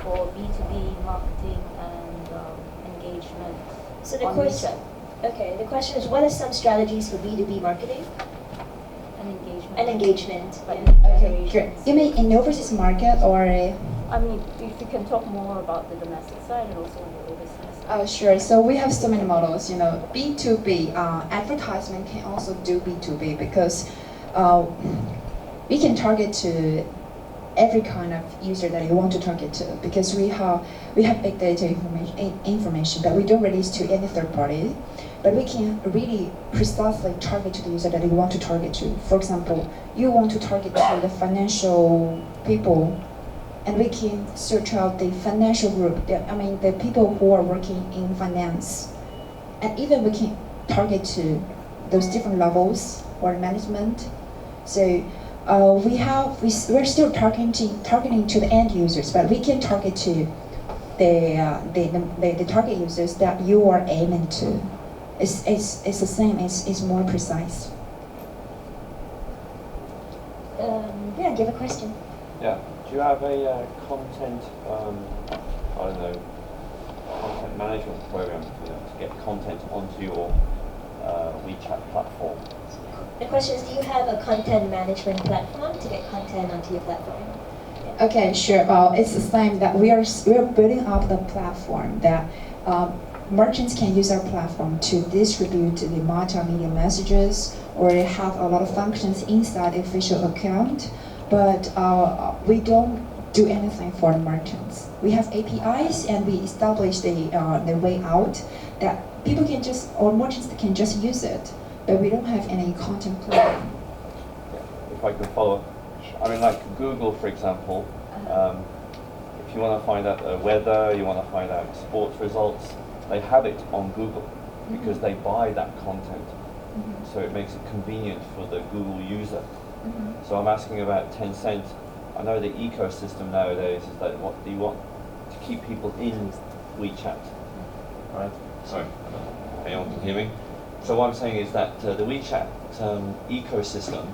for B2B marketing and engagement So the on question, WeChat okay, the question is, what are some strategies for B2B marketing and engagement? and engagement? Like Yeah. Okay, great. You mean in overseas market or? I mean, if you can talk more about the domestic side and also on the overseas side. Sure. So we have so many models. B2B advertisement can also do B2B because we can target to every kind of user that you want to target to, because we have big data information, but we don't release to any third party. But we can really precisely target to the user that you want to target to. For example, you want to target to the financial people, and we can search out the financial group, the people who are working in finance. And even we can target to those different levels or management. So we're still targeting to the end users, but we can target to the target users that you are aiming to. It's the same, it's more precise. Yeah, give a question. Yeah. Do you have a content, content management program, to get content onto your WeChat platform? The question is, do you have a content management platform to get content onto your platform? Okay, sure. It's the same that we're building up the platform that merchants can use our platform to distribute the multimedia messages or have a lot of functions inside the official account. But we don't do anything for the merchants. We have APIs and we establish the way out that people can just, or merchants can just use it, but we don't have any content plan. If I can follow, I mean, like Google, for example, if you want to find out the weather, you want to find out sports results, they have it on Google because they buy that content. So it makes it convenient for the Google user. So I'm asking about TenCent. I know the ecosystem nowadays is that what do you want to keep people in WeChat, right? Sorry, anyone can hear me? So what I'm saying is that the WeChat ecosystem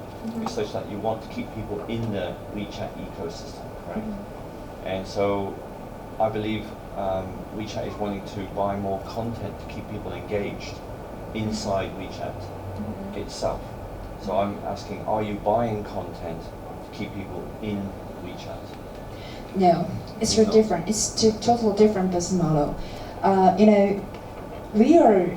is such that you want to keep people in the WeChat ecosystem, correct? And so I believe WeChat is wanting to buy more content to keep people engaged inside WeChat itself. So I'm asking, are you buying content to keep people in WeChat? No, it's very different. It's a totally different business model. We are,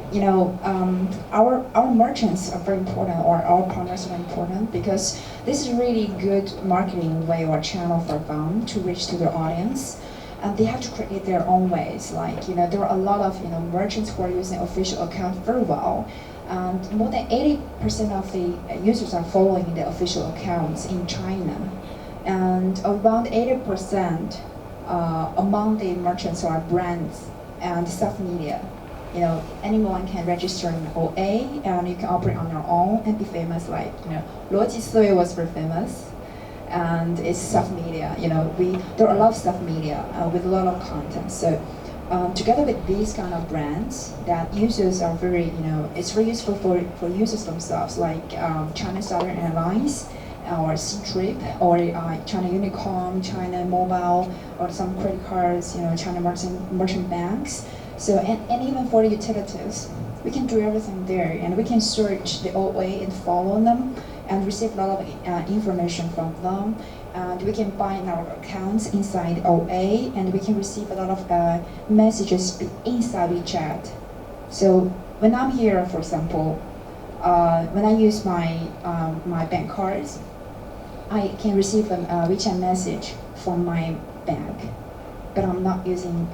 our merchants are very important, or our partners are important, because this is really good marketing way or channel for them to reach to their audience. And they have to create their own ways. Like, there are a lot of, merchants who are using official accounts very well. And more than 80% of the users are following the official accounts in China. And around 80% among the merchants are brands and self-media. Anyone can register in OA and you can operate on your own and be famous. Like, Luoji Sui was very famous. And it's self-media. There are a lot of self-media with a lot of content. So together with these kind of brands, that users are very, it's very useful for users themselves, like China Southern Airlines, or Ctrip, or China Unicom, China Mobile, or some credit cards, China merchant banks. So and even for the utilities, we can do everything there, and we can search the OA and follow them, and receive a lot of information from them. And we can bind our accounts inside OA, and we can receive a lot of messages inside WeChat. So when I'm here, for example, when I use my bank cards, I can receive a WeChat message from my bank, but I'm not using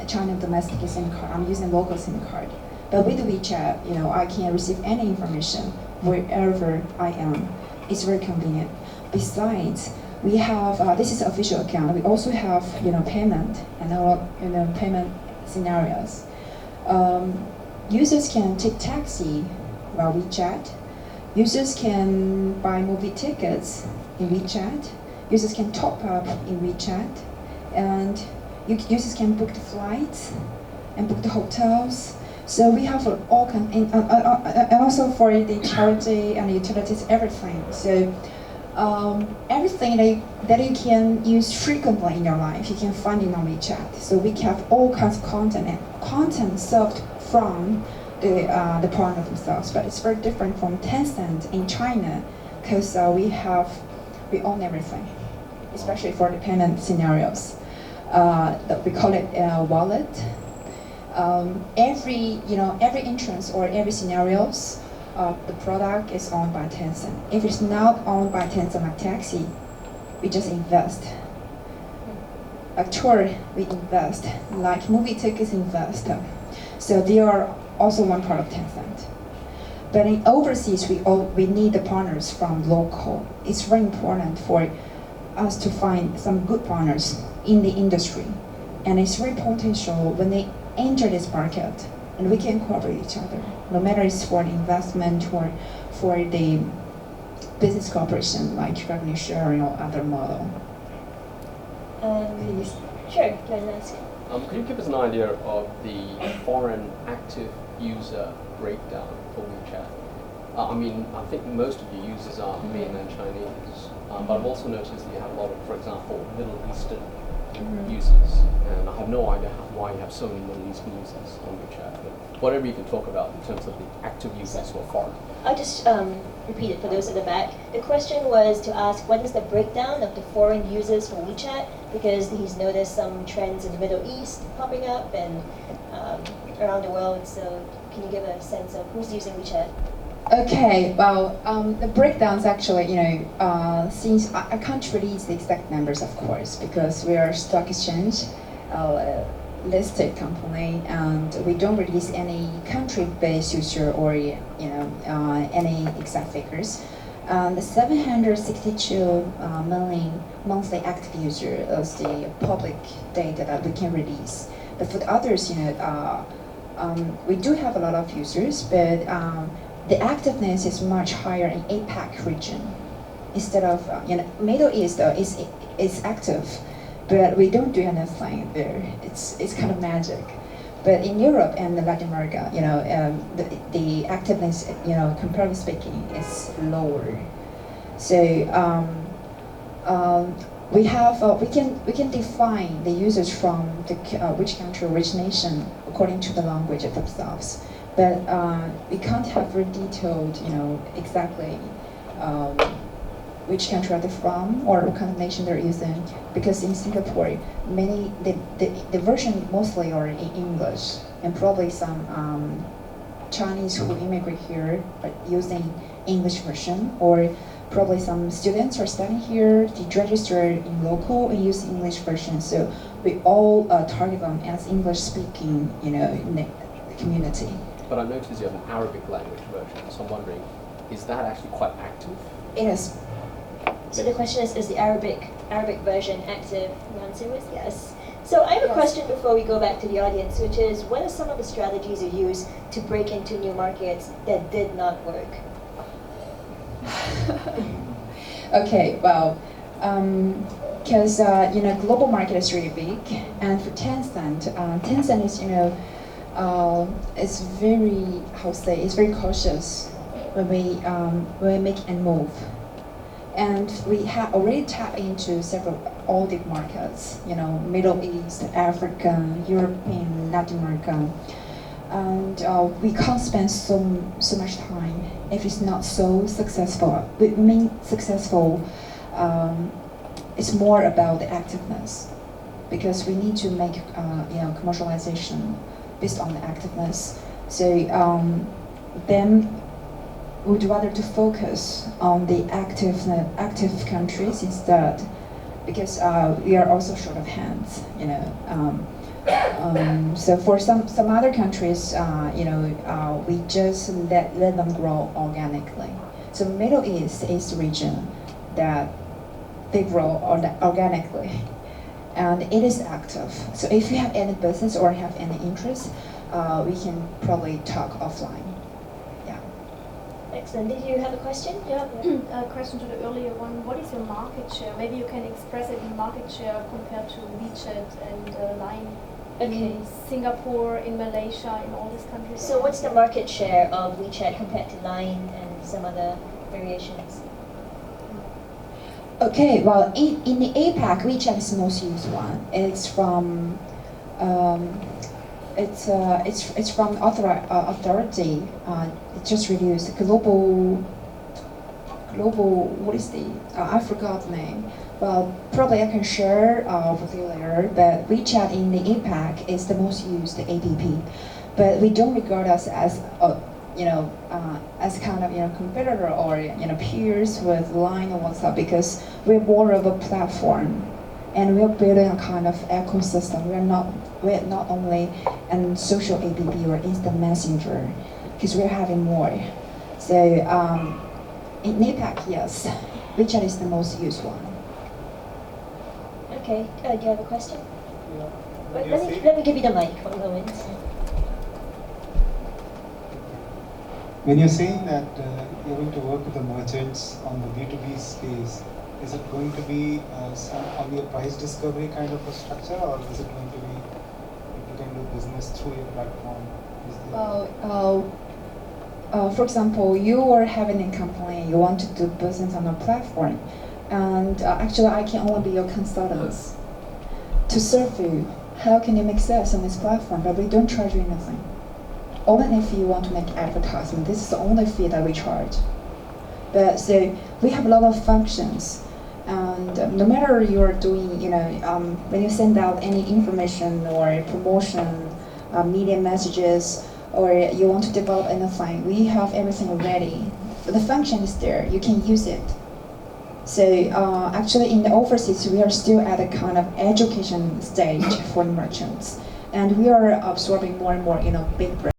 China domestic SIM card. I'm using local SIM card. But with WeChat, I can receive any information wherever I am. It's very convenient. Besides, we have this is official account. We also have payment and payment scenarios. Users can take taxi while WeChat. Users can buy movie tickets in WeChat. Users can top up in WeChat, and users can book the flights and book the hotels. So we have all kind, and also for the charity and utilities, everything. So everything that you can use frequently in your life, you can find it on WeChat. So we have all kinds of content served from the partner themselves, but it's very different from Tencent in China, because we own everything, especially for the payment scenarios. We call it a wallet. Every entrance or every scenarios, the product is owned by Tencent. If it's not owned by Tencent, like taxi, we just invest. Like tour, we invest. Like movie tickets, invest. So they are also one part of Tencent. But in overseas, we need the partners from local. It's very important for us to find some good partners in the industry, and it's very potential when they enter this market, and we can cooperate each other, no matter it's for the investment or for the business cooperation, like revenue sharing or other model. Sure, go ahead and ask. Could you give us an idea of the foreign active user breakdown for WeChat? I think most of your users are mainland Chinese, but I've also noticed that you have a lot of, for example, Middle Eastern users, and I have no idea why you have so many Middle Eastern users on WeChat. But whatever you can talk about in terms of the active users who are foreign. I'll just repeat it for those at the back. The question was to ask what is the breakdown of the foreign users for WeChat, because he's noticed some trends in the Middle East popping up and around the world. So can you give a sense of who's using WeChat? Okay, well, the breakdowns actually, since I can't release the exact numbers, of course, because we are stock exchange listed company, and we don't release any country-based user or any exact figures. The 762 million monthly active user is the public data that we can release. But for the others, we do have a lot of users, but the activeness is much higher in APAC region. Instead of Middle East is active, but we don't do anything there. It's kind of magic. But in Europe and Latin America, the activeness, comparatively speaking, is lower. So we can define the users from which country, which nation, according to the language of themselves. But we can't have very detailed, exactly which country are they from or what kind of nation they're using. Because in Singapore, the version mostly are in English, and probably some Chinese who immigrate here are using English version, or probably some students are studying here, they register in local and use English version. So we all target them as English speaking, in the community. But I noticed you have an Arabic language version, so I'm wondering, is that actually quite active? It is. So the question is the Arabic version active? The answer is yes. So I have a question before we go back to the audience, which is, what are some of the strategies you use to break into new markets that did not work? Okay, well, because global market is really big, and for Tencent, Tencent is it's very it's very cautious when we make a move, and we have already tapped into all the markets, Middle East, Africa, European, Latin America, and we can't spend so much time if it's not so successful. We mean successful. It's more about the activeness, because we need to make commercialization based on the activeness. So then we'd rather to focus on the active countries instead, because we are also short of hands, so for some other countries, we just let them grow organically. So Middle East is the region that they grow organically, and it is active. So if you have any business or have any interest, we can probably talk offline. Yeah. Excellent. Did you have a question? Yeah, a question to the earlier one. What is your market share? Maybe you can express it in market share compared to WeChat and Line in Singapore, in Malaysia, in all these countries. So what's the market share of WeChat compared to Line and some other variations? Okay, well, in the APAC, WeChat is the most used one. It's from it's from authority. It just released global. What is the? I forgot the name. Well, probably I can share with you later. But WeChat in the APAC is the most used app. But we don't regard us as as kind of competitor or peers with Line or WhatsApp, because we're more of a platform, and we're building a kind of ecosystem. We're not only a social app or instant messenger, because we're having more. So in APAC, yes, WeChat is the most used one. Okay, do you have a question? Yeah. Wait, let me give you the mic. 1 moment. When you're saying that you're going to work with the merchants on the B2B space, is it going to be only a price discovery kind of a structure, or is it going to be you can do business through your platform? For example, you are having a company, you want to do business on a platform, and actually I can only be your consultant to serve you. How can you make sales on this platform? But we don't charge you anything. Only if you want to make advertisement, this is the only fee that we charge. But so we have a lot of functions, and no matter you're doing, when you send out any information or promotion, media messages, or you want to develop anything, we have everything ready. The function is there, you can use it. So actually in the overseas, we are still at a kind of education stage for merchants, and we are absorbing more and more, big brands.